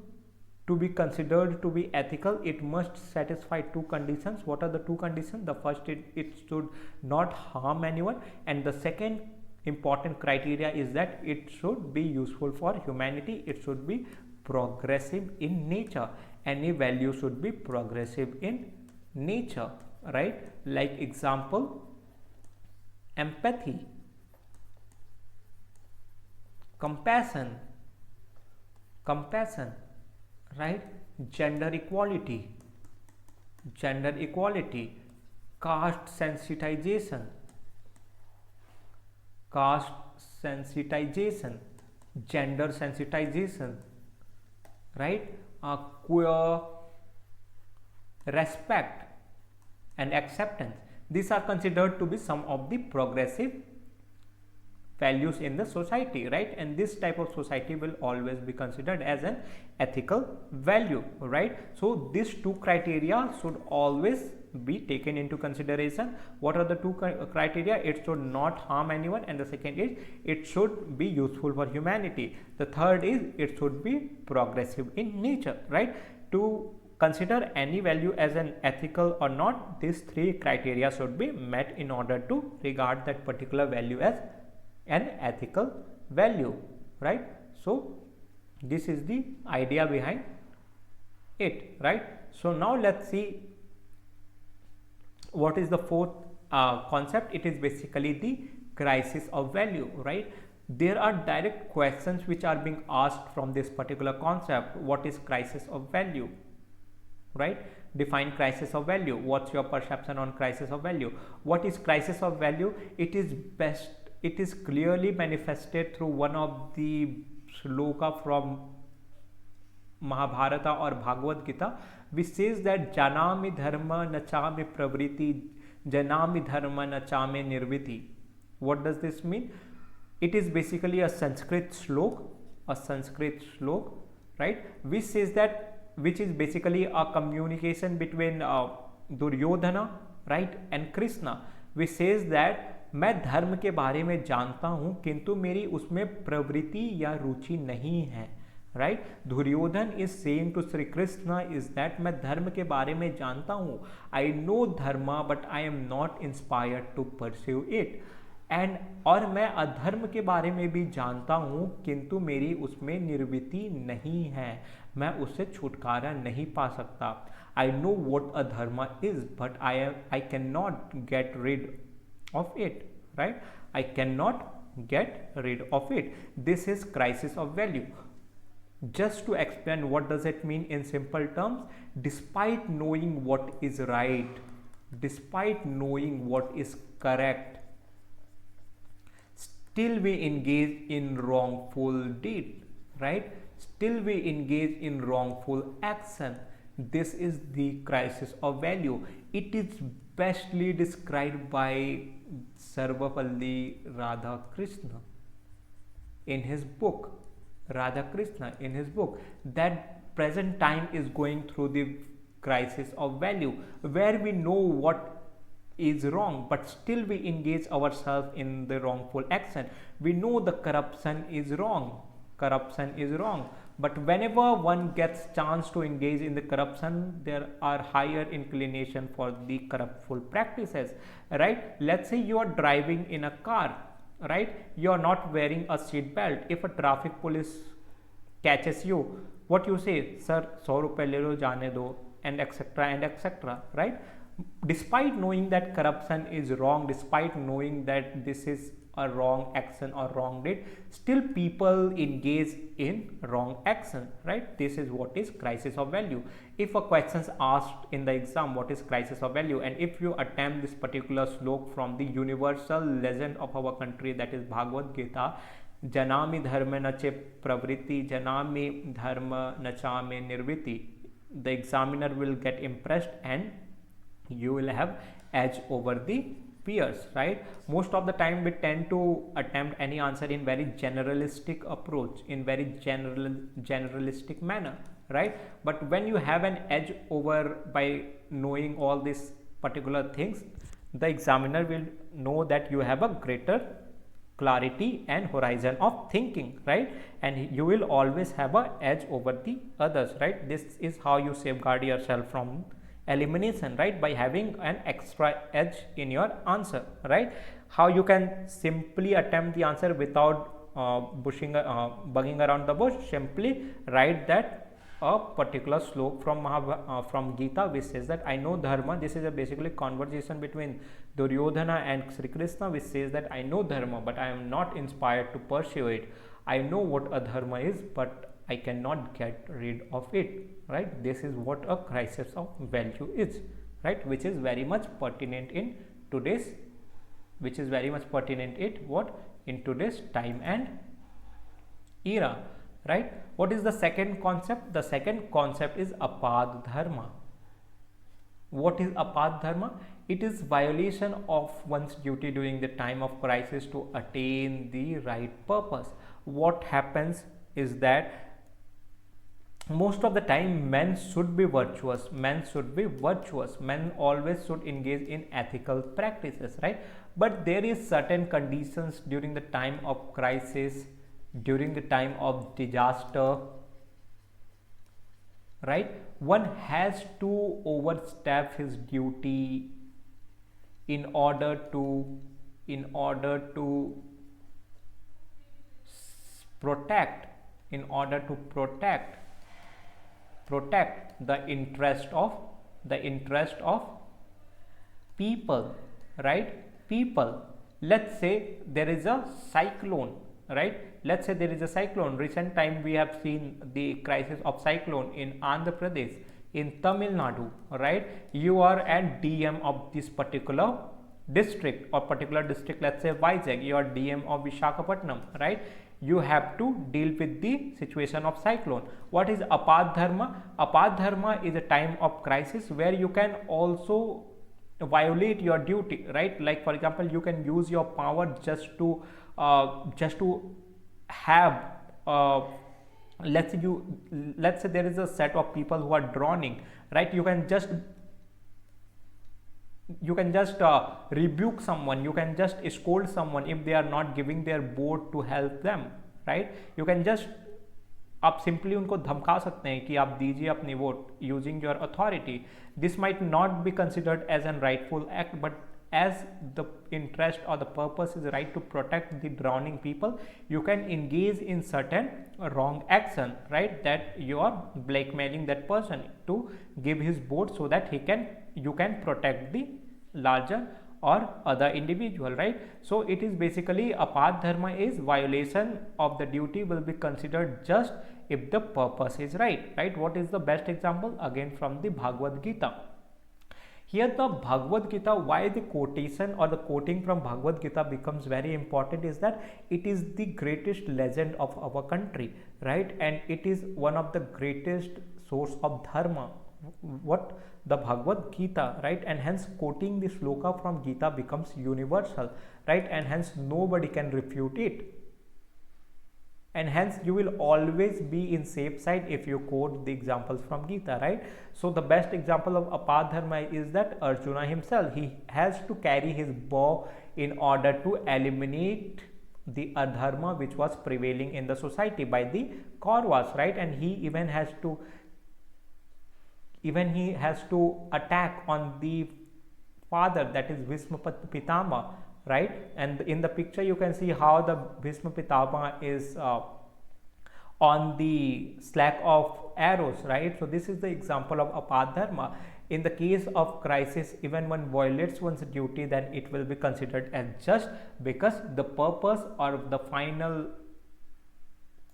to be considered to be ethical, it must satisfy two conditions. What are the two conditions? The first, it should not harm anyone, and the second important criteria is that it should be useful for humanity. It should be progressive in nature. Any value should be progressive in nature, right? Like example, empathy, compassion, right? Gender equality, caste sensitization, caste sensitization, gender sensitization, right? Queer respect and acceptance. These are considered to be some of the progressive values in the society, right? And this type of society will always be considered as an ethical value, right? So these two criteria should always be taken into consideration. What are the two criteria? It should not harm anyone, and the second is it should be useful for humanity. The third is it should be progressive in nature, right? To consider any value as an ethical or not, these three criteria should be met in order to regard that particular value as an ethical value, right? So this is the idea behind it, right? So now let's see what is the fourth concept. It is basically the crisis of value, right? There are direct questions which are being asked from this particular concept. What is crisis of value, right? Define crisis of value. What's your perception on crisis of value? What is crisis of value? It is clearly manifested through one of the shloka from Mahabharata or Bhagavad Gita, which says that janami dharma nachami pravriti, janami dharma nachami nirviti. What does this mean? It is basically a Sanskrit slok, right? Which is basically a communication between Duryodhana, right, and Krishna, which says that मैं धर्म के बारे में जानता हूं किंतु मेरी उसमें प्रवृत्ति या रुचि नहीं है, right? Duryodhan is saying to Shri Krishna is that मैं धर्म के बारे में जानता हूं, I know dharma but I am not inspired to pursue it, and और मैं अधर्म के बारे में भी जानता हूं किंतु मेरी उसमें निर्वृत्ति नहीं है, मैं उससे छुटकारा नहीं पा सकता. I know what adharma is but I cannot get rid रिड of it, right? I cannot get rid of it. This is crisis of value. Just to explain what does it mean in simple terms, despite knowing what is right, despite knowing what is correct, still we engage in wrongful deed, right? Still we engage in wrongful action. This is the crisis of value. It is bestly described by Sarvapalli Radhakrishna in his book. That present time is going through the crisis of value, where we know what is wrong but still we engage ourselves in the wrongful action. We know the corruption is wrong, but whenever one gets chance to engage in the corruption, there are higher inclination for the corruptful practices, right? Let's say you are driving in a car, right? You are not wearing a seat belt. If a traffic police catches you, what you say? Sir, 100 रुपए ले लो, जाने दो, and etc., right? Despite knowing that corruption is wrong, despite knowing that this is a wrong action or wrong deed, still people engage in wrong action, right? This is what is crisis of value. If a question is asked in the exam, what is crisis of value, and if you attempt this particular slok from the universal legend of our country, that is Bhagavad Gita, janami dharma nache pravritti, janami dharma nachame nirviti, the examiner will get impressed and you will have edge over the peers, right? Most of the time we tend to attempt any answer in very generalistic approach, in very generalistic manner, right? But when you have an edge over by knowing all these particular things, the examiner will know that you have a greater clarity and horizon of thinking, right? And you will always have a edge over the others, right? This is how you safeguard yourself from elimination, right? By having an extra edge in your answer, right? How you can simply attempt the answer without bugging around the bush? Simply write that a particular slok from Gita, which says that I know dharma. This is a basically conversation between Duryodhana and Sri Krishna, which says that I know dharma but I am not inspired to pursue it. I know what adharma is but I cannot get rid of it, right? This is what a crisis of value is, right, which is very much pertinent in today's, in today's time and era, right. What is the second concept? The second concept is apad dharma. What is apad dharma? It is violation of one's duty during the time of crisis to attain the right purpose. What happens is that most of the time men should be virtuous, men always should engage in ethical practices, right. But there is certain conditions during the time of crisis, during the time of disaster, right. One has to overstep his duty in order to protect the interest of people, right. People, let's say there is a cyclone, right. Let's say there is a cyclone. Recent time we have seen the crisis of cyclone in Andhra Pradesh, in Tamil Nadu, right. You are at DM of this particular district, let's say Vizag, you are DM of Visakhapatnam, right. You have to deal with the situation of cyclone. What is apad dharma? Apad dharma is a time of crisis where you can also violate your duty, right. Like for example, you can use your power just to have let's say there is a set of people who are drowning, right. You can just rebuke someone, you can just scold someone if they are not giving their boat to help them, right. You can just आप simply उनको धमका सकते हैं कि आप दीजिए अपनी vote using your authority. This might not be considered as an rightful act, but as the interest or the purpose is right to protect the drowning people, you can engage in certain wrong action, right, that you are blackmailing that person to give his vote so that you can protect the larger or other individual, right. So it is basically apad dharma is violation of the duty will be considered just if the purpose is right. What is the best example? Again from the Bhagavad Gita. Here the Bhagavad Gita, why the quotation or the quoting from Bhagavad Gita becomes very important is that it is the greatest legend of our country, right, and it is one of the greatest source of dharma, what the Bhagavad Gita, right, and hence quoting the sloka from Gita becomes universal, right, and hence nobody can refute it. And hence you will always be in safe side if you quote the examples from Gita, right. So the best example of apad dharma is that Arjuna himself, he has to carry his bow in order to eliminate the adharma which was prevailing in the society by the Kauravas, right, and he even has to attack on the father, that is Bhishma Pitama, right, and in the picture you can see how the Bhishma Pitama is on the slack of arrows, right. So this is the example of apad dharma. In the case of crisis, even one violates one's duty, then it will be considered as just because the purpose or the final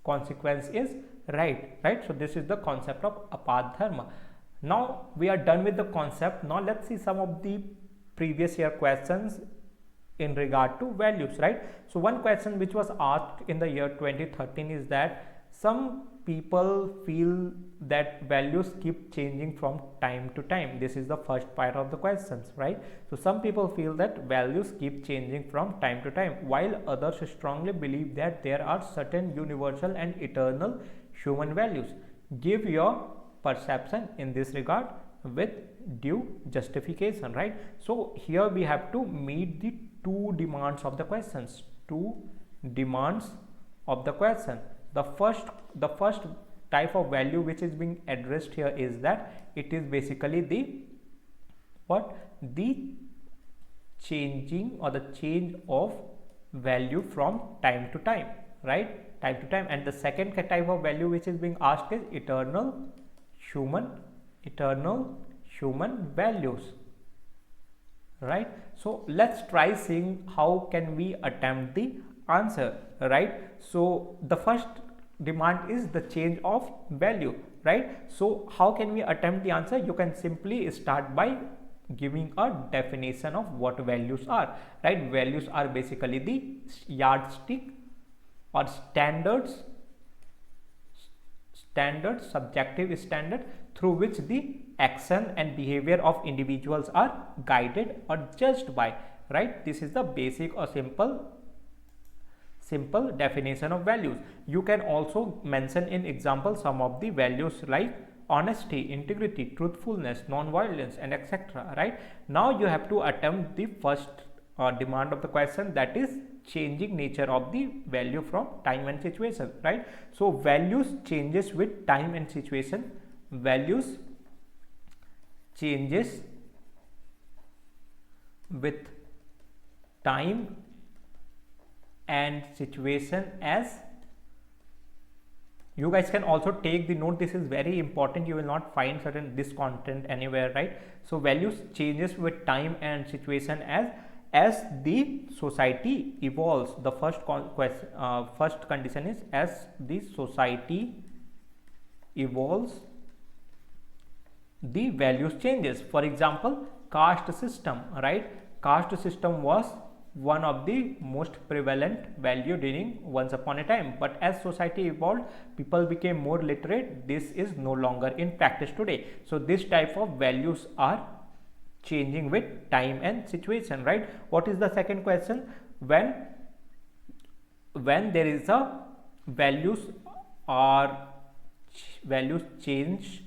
consequence is right. So this is the concept of apad dharma. Now we are done with the concept. Now let's see some of the previous year questions in regard to values, right. So one question which was asked in the year 2013 is that some people feel that values keep changing from time to time. This is the first part of the questions, right. So some people feel that values keep changing from time to time, while others strongly believe that there are certain universal and eternal human values. Give your perception in this regard with due justification, right. So here we have to meet the two demands of the questions. The first type of value which is being addressed here is that it is basically the changing or the change of value from time to time, right, and the second type of value which is being asked is eternal human values, right. So let's try seeing how can we attempt the answer, right. So the first demand is the change of value, right. So how can we attempt the answer? You can simply start by giving a definition of what values are, right? Values are basically the yardstick or subjective standard through which the action and behavior of individuals are guided or judged by, right? This is the basic or simple definition of values. You can also mention in example some of the values like honesty, integrity, truthfulness, non-violence, and etc. Right? Now you have to attempt the first demand of the question, that is changing nature of the value from time and situation. Right? So values changes with time and situation. Values changes with time and situation. As you guys can also take the note, this is very important, you will not find certain this content anywhere, right? So values changes with time and situation as the society evolves. The first condition is as the society evolves, the values changes. For example, caste system, right? Caste system was one of the most prevalent value during once upon a time, but as society evolved, people became more literate. This is no longer in practice today. So this type of values are changing with time and situation, right? What is the second question? When there is a values change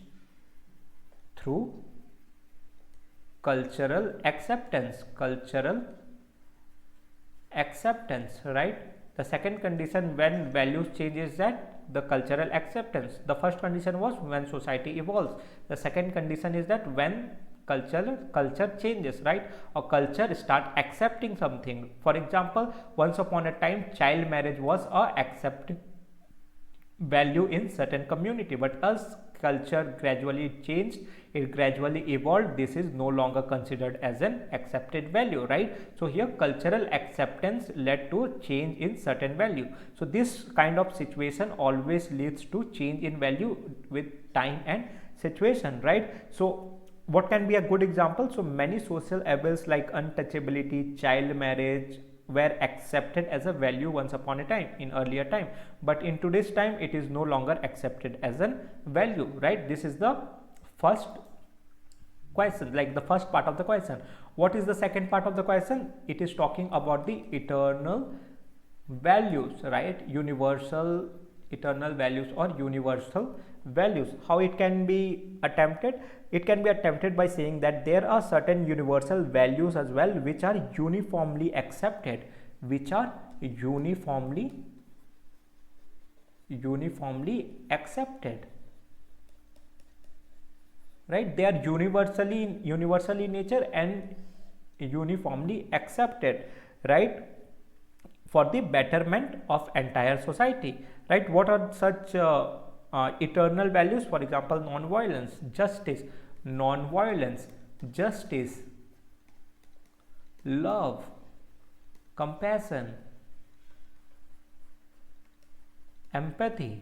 through cultural acceptance, right? The second condition when values change is that the cultural acceptance. The first condition was when society evolves. The second condition is that when culture changes, right? Or culture start accepting something. For example, once upon a time child marriage was a accepted value in certain community, but as culture gradually changed, it gradually evolved, this is no longer considered as an accepted value, right? So here cultural acceptance led to change in certain value. So this kind of situation always leads to change in value with time and situation, right? So what can be a good example? So many social evils like untouchability, child marriage were accepted as a value once upon a time in earlier time, but in today's time it is no longer accepted as a value, right? This is the first question, like the first part of the question. What is the second part of the question? It is talking about the eternal values, right? Universal eternal values or universal values. How it can be attempted? It can be attempted by saying that there are certain universal values as well which are uniformly accepted, right? They are universally in nature and uniformly accepted, right, for the betterment of entire society, right? What are such eternal values? For example, justice, love, compassion, empathy,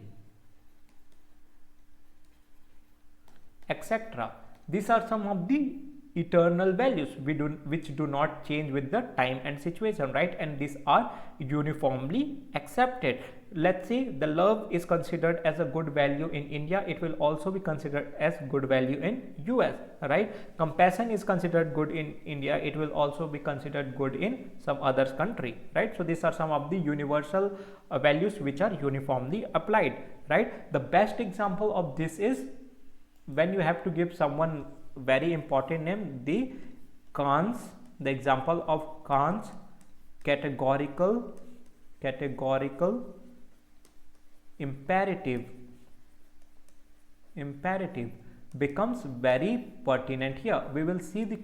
etc. These are some of the eternal values which do not change with the time and situation, right? And these are uniformly accepted. Let's say the love is considered as a good value in India, it will also be considered as good value in US, right? Compassion is considered good in India, it will also be considered good in some other country, right? So these are some of the universal values which are uniformly applied, right? The best example of this is when you have to give someone very important name, the example of Kant's categorical imperative becomes very pertinent here. We will see the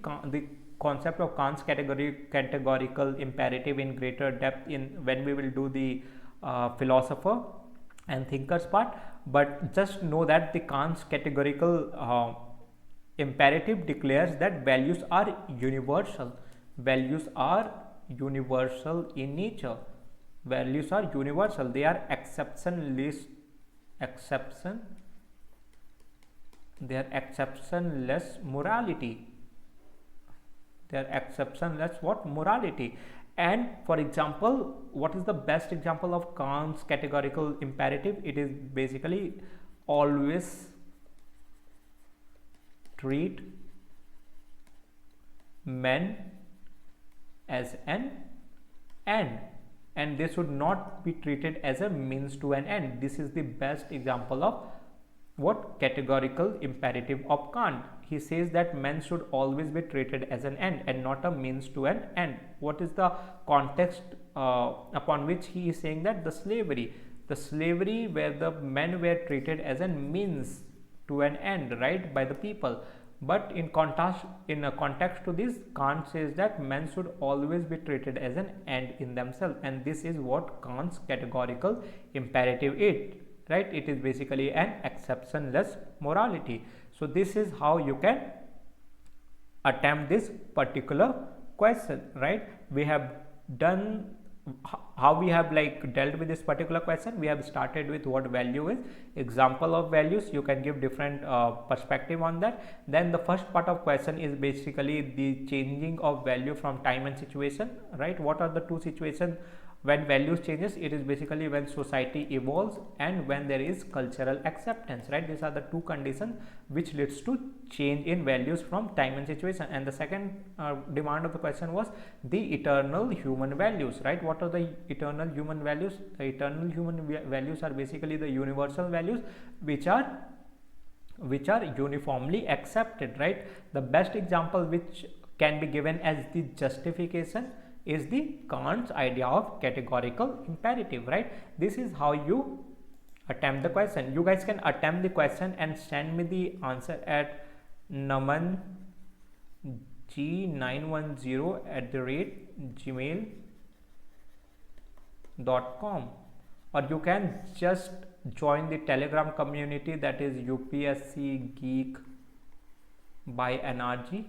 concept of Kant's categorical imperative in greater depth when we will do the philosopher and thinkers part, but just know that the Kant's categorical imperative declares that values are universal in nature. Values are universal, they are exceptionless morality, their exceptionless what morality. And for example, what is the best example of Kant's categorical imperative? It is basically always treat men as an end, and they should not be treated as a means to an end. This is the best example of what categorical imperative of Kant. He says that men should always be treated as an end and not a means to an end. What is the context upon which he is saying that? The slavery where the men were treated as a means to an end, right, by the people. But in contrast, in a context to this, Kant says that men should always be treated as an end in themselves, and this is what Kant's categorical imperative is, right? It is basically an exceptionless morality. So this is how you can attempt this particular question, right? We have done how we have like dealt with this particular question. We have started with what value is, example of values. You can give different perspective on that. Then the first part of question is basically the changing of value from time and situation, right? What are the two situations when values changes? It is basically when society evolves and when there is cultural acceptance, right? These are the two conditions which leads to change in values from time and situation. And the second demand of the question was the eternal human values, right? What are the eternal human values? The eternal human values are basically the universal values which are uniformly accepted, right? The best example which can be given as the justification is the Kant's idea of categorical imperative, right? This is how you attempt the question. You guys can attempt the question and send me the answer at namanG910@gmail.com, or you can just join the Telegram community, that is UPSC Geek by NRG,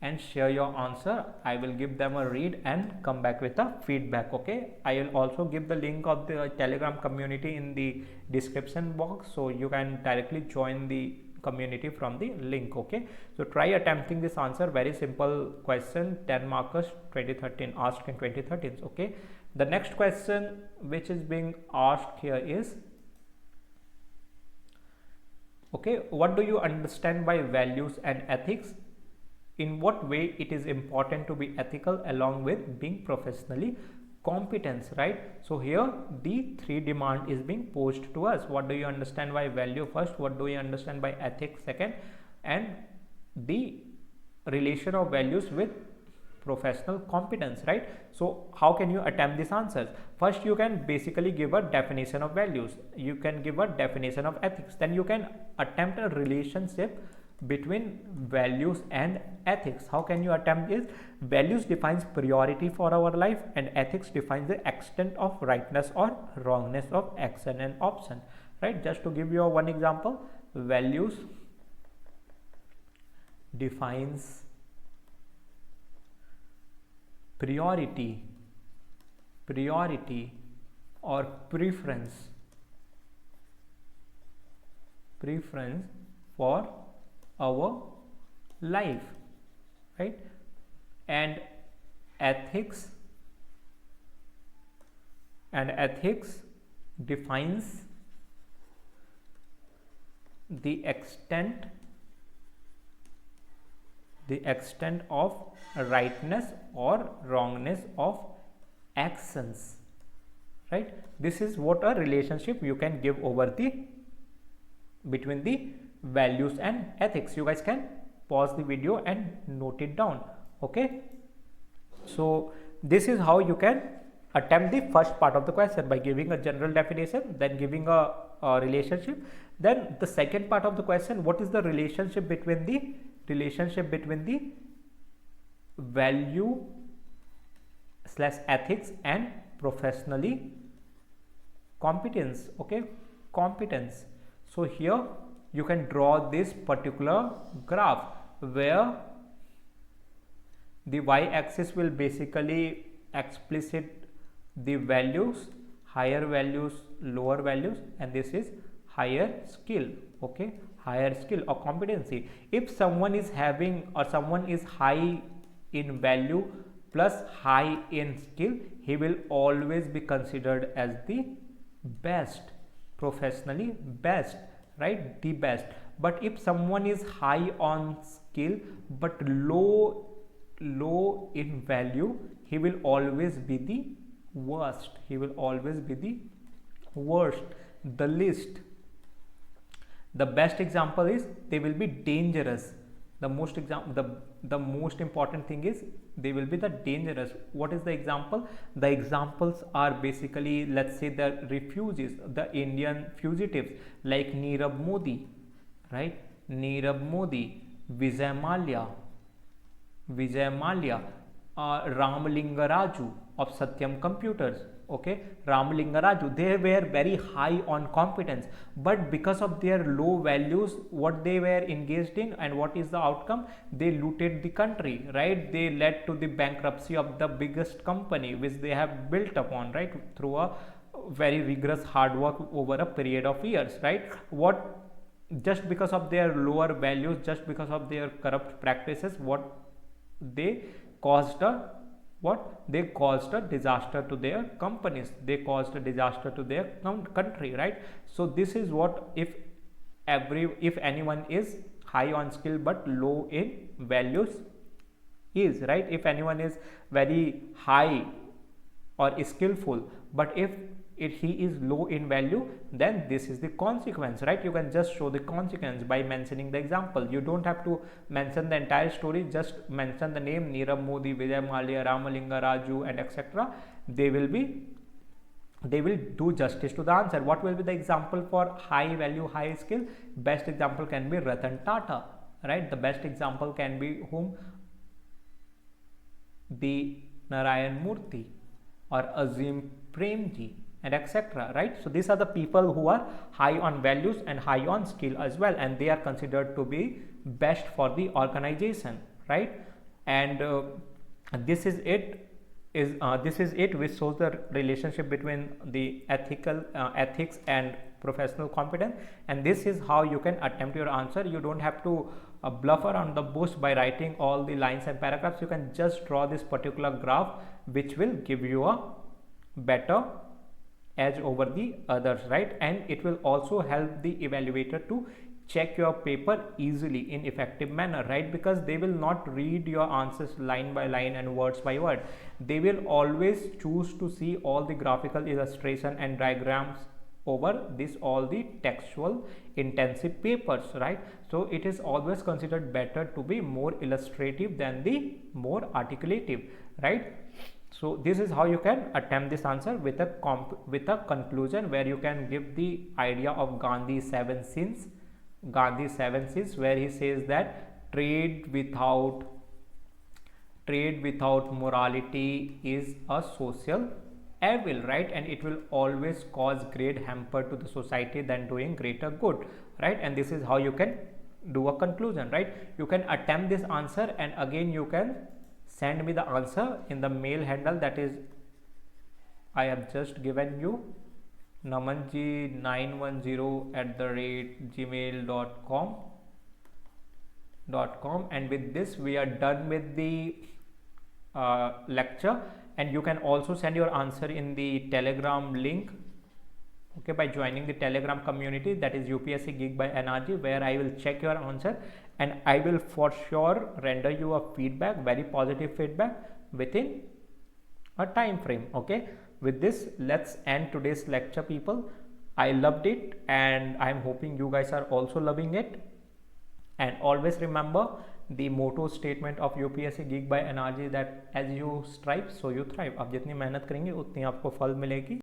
and share your answer. I will give them a read and come back with a feedback. Okay, I will also give the link of the Telegram community in the description box, so you can directly join the community from the link. Okay, so try attempting this answer. Very simple question, 10 markers, 2013, asked in 2013. Okay, the next question which is being asked here is, okay, what do you understand by values and ethics? In what way it is important to be ethical along with being professionally competent, right? So here the three demand is being posed to us. What do you understand by value first? What do you understand by ethics second? And the relation of values with professional competence, right? So how can you attempt these answers? First, you can basically give a definition of values. You can give a definition of ethics. Then you can attempt a relationship between values and ethics. How can you attempt this? Values defines priority for our life, and ethics defines the extent of rightness or wrongness of action and option, right? Just to give you one example, values defines priority or preference for our life, right? And ethics defines the extent of rightness or wrongness of actions, right? This is what a relationship you can give over the between the values and ethics. You guys can pause the video and note it down. Okay, so this is how you can attempt the first part of the question, by giving a general definition, then giving a relationship. Then the second part of the question, what is the relationship between the value / ethics and professionally competence. Okay, competence. So here you can draw this particular graph where the y-axis will basically explicit the values, higher values, lower values, and this is higher skill. Okay, higher skill or competency. If someone is having or someone is high in value plus high in skill, he will always be considered as the best, professionally best, right, the best. But if someone is high on skill but low in value, he will always be the worst, he will always be the worst, the least. The best example is they will be dangerous. The most important thing is they will be the dangerous. What is the example? The examples are basically, let's say, the refugees, the Indian fugitives like Nirav Modi, right? Nirav Modi, Vijay Mallya, Ramalinga Raju of Satyam Computers. Okay, Ramalinga Raju, they were very high on competence, but because of their low values, what they were engaged in, and what is the outcome? They looted the country, right? They led to the bankruptcy of the biggest company which they have built upon, right, through a very rigorous hard work over a period of years, right? What, just because of their lower values, just because of their corrupt practices, what they caused a they caused a disaster to their companies, they caused a disaster to their country, right? So this is what, if anyone is high on skill but low in values is, right? If anyone is very high or skillful, but if he is low in value, then this is the consequence, right? You can just show the consequence by mentioning the example. You don't have to mention the entire story, just mention the name Nirav Modi, Vijay Mallya, Ramalinga Raju, and etc. They will do justice to the answer. What will be the example for high value, high skill? Best example can be Ratan Tata, right? The best example can be whom? The Narayan Murthy or Azim Premji, and etc., right? So these are the people who are high on values and high on skill as well, and they are considered to be best for the organization, right? And this is it which shows the relationship between the ethics and professional competence. And this is how you can attempt your answer. You don't have to bluff around the bush by writing all the lines and paragraphs. You can just draw this particular graph, which will give you a better edge over the others, right? And it will also help the evaluator to check your paper easily in effective manner, right? Because they will not read your answers line by line and words by word. They will always choose to see all the graphical illustration and diagrams over all the textual intensive papers, right? So it is always considered better to be more illustrative than the more articulative, right? So this is how you can attempt this answer with a conclusion, where you can give the idea of Gandhi's 7 sins, where he says that trade without morality is a social evil, right? And it will always cause great hamper to the society than doing greater good, right? And this is how you can do a conclusion, right? You can attempt this answer, and again you can send me the answer in the mail handle that is I have just given you, namanji910@gmail.com. And with this we are done with the lecture. And you can also send your answer in the Telegram link, okay, by joining the Telegram community, that is UPSC Geek by NRG, where I will check your answer and I will for sure render you a feedback, very positive feedback, within a time frame. Okay, with this let's end today's lecture, people. I loved it and I'm hoping you guys are also loving it. And always remember the motto statement of UPSC Geek by NRG, that as you strive so you thrive. आप जितनी मेहनत करेंगे उतनी आपको फल मिलेगी.